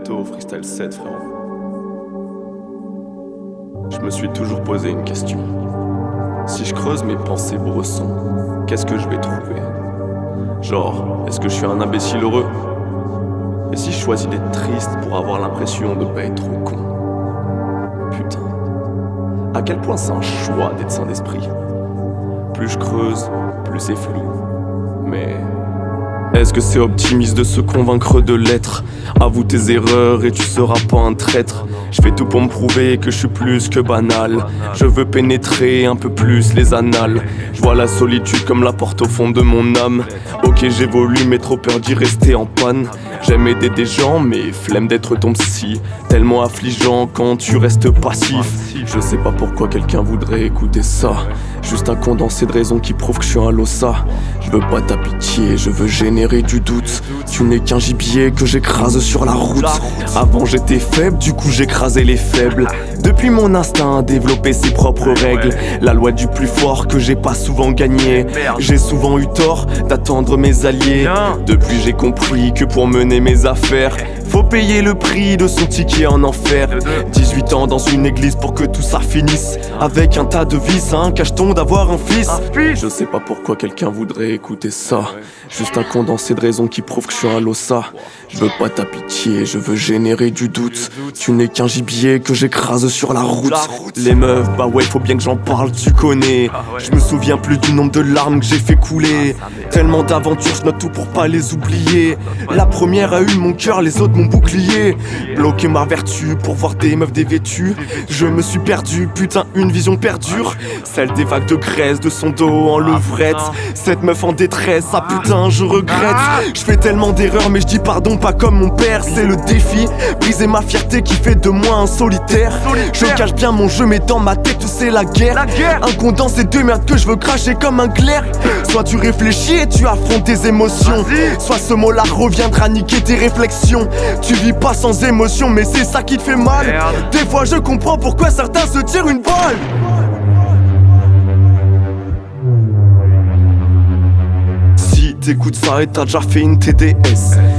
Ghetto Freestyle 7, frérot. Je me suis toujours posé une question. Si je creuse mes pensées brossons, qu'est-ce que je vais trouver? Genre, est-ce que je suis un imbécile heureux? Et si je choisis d'être triste pour avoir l'impression de pas être trop con? Putain, à quel point c'est un choix d'être sain d'esprit? Plus je creuse, plus c'est flou. Mais est-ce que c'est optimiste de se convaincre de l'être? Avoue tes erreurs et tu seras pas un traître. Je fais tout pour me prouver que je suis plus que banal. Je veux pénétrer un peu plus les annales. Je vois la solitude comme la porte au fond de mon âme. Ok, j'évolue mais trop peur d'y rester en panne. J'aime aider des gens mais flemme d'être ton psy. Tellement affligeant quand tu restes passif. Je sais pas pourquoi quelqu'un voudrait écouter ça. Juste un condensé de raisons qui prouve que je suis un lossa. Je veux pas ta pitié, je veux générer du doute. Tu n'es qu'un gibier que j'écrase sur la route. Avant j'étais faible, du coup j'écrasais les faibles. Depuis mon instinct a développé ses propres règles. La loi du plus fort que j'ai pas souvent gagné. J'ai souvent eu tort d'attendre mes alliés. Depuis j'ai compris que pour mener mes affaires, faut payer le prix de son ticket en enfer. 18 ans dans une église pour que tout ça finisse. Avec un tas de vices, un cacheton d'avoir un fils. Je sais pas pourquoi quelqu'un voudrait écouter ça. Juste un condensé de raisons qui prouve que je suis un lossa. Je veux pas ta pitié, je veux générer du doute. Tu n'es qu'un gibier que j'écrase sur la route. Les meufs, bah ouais, faut bien que j'en parle, tu connais. Je me souviens plus du nombre de larmes que j'ai fait couler. Tellement d'aventures, je note tout pour pas les oublier. La première a eu mon cœur, les autres mon bouclier. Bloquer ma vertu pour voir des meufs dévêtues. Je me suis perdu, putain, une vision perdure. Celle des vagues de graisse, de son dos en levrette. Cette meuf en détresse, ah putain, je regrette. Je fais tellement d'erreurs, mais je dis pardon, pas comme mon père. C'est le défi, briser ma fierté qui fait de moi un solitaire. Je cache bien mon jeu, mais dans ma tête, c'est la guerre. Un condensé de merde que je veux cracher comme un clair. Soit tu réfléchis et tu affrontes tes émotions. Soit ce mot-là reviendra niquer tes réflexions. Tu vis pas sans émotion, mais c'est ça qui te fait mal. Des fois je comprends pourquoi certains se tirent une balle. Si t'écoutes ça et t'as déjà fait une TDS.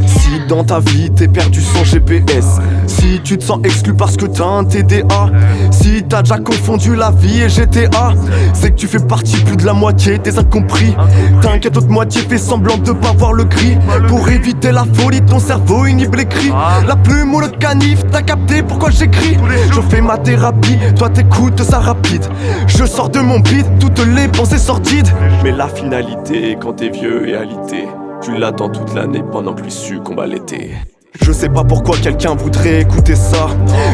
Si dans ta vie t'es perdu sans GPS. Si tu te sens exclu parce que t'as un TDA. Si t'as déjà confondu la vie et GTA. C'est que tu fais partie plus de la moitié des incompris. T'inquiète, l'autre moitié fait semblant de pas voir le gris. Pour éviter la folie, ton cerveau inhibe les cris. La plume ou le canif, t'as capté pourquoi j'écris. Je fais ma thérapie, toi t'écoutes ça rapide. Je sors de mon beat, toutes les pensées sordides. Mais la finalité, quand t'es vieux et alité, tu l'attends toute l'année pendant que lui su combat l'été. Je sais pas pourquoi quelqu'un voudrait écouter ça.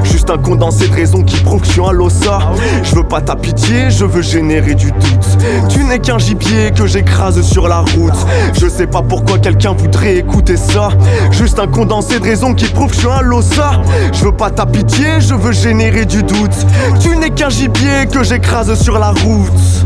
Juste un condensé de raisons qui prouve que je suis un lossa. Je veux pas ta pitié, je veux générer du doute. Tu n'es qu'un gibier que j'écrase sur la route. Je sais pas pourquoi quelqu'un voudrait écouter ça. Juste un condensé de raisons qui prouve que je suis un lossa. Je veux pas ta pitié, je veux générer du doute. Tu n'es qu'un gibier que j'écrase sur la route.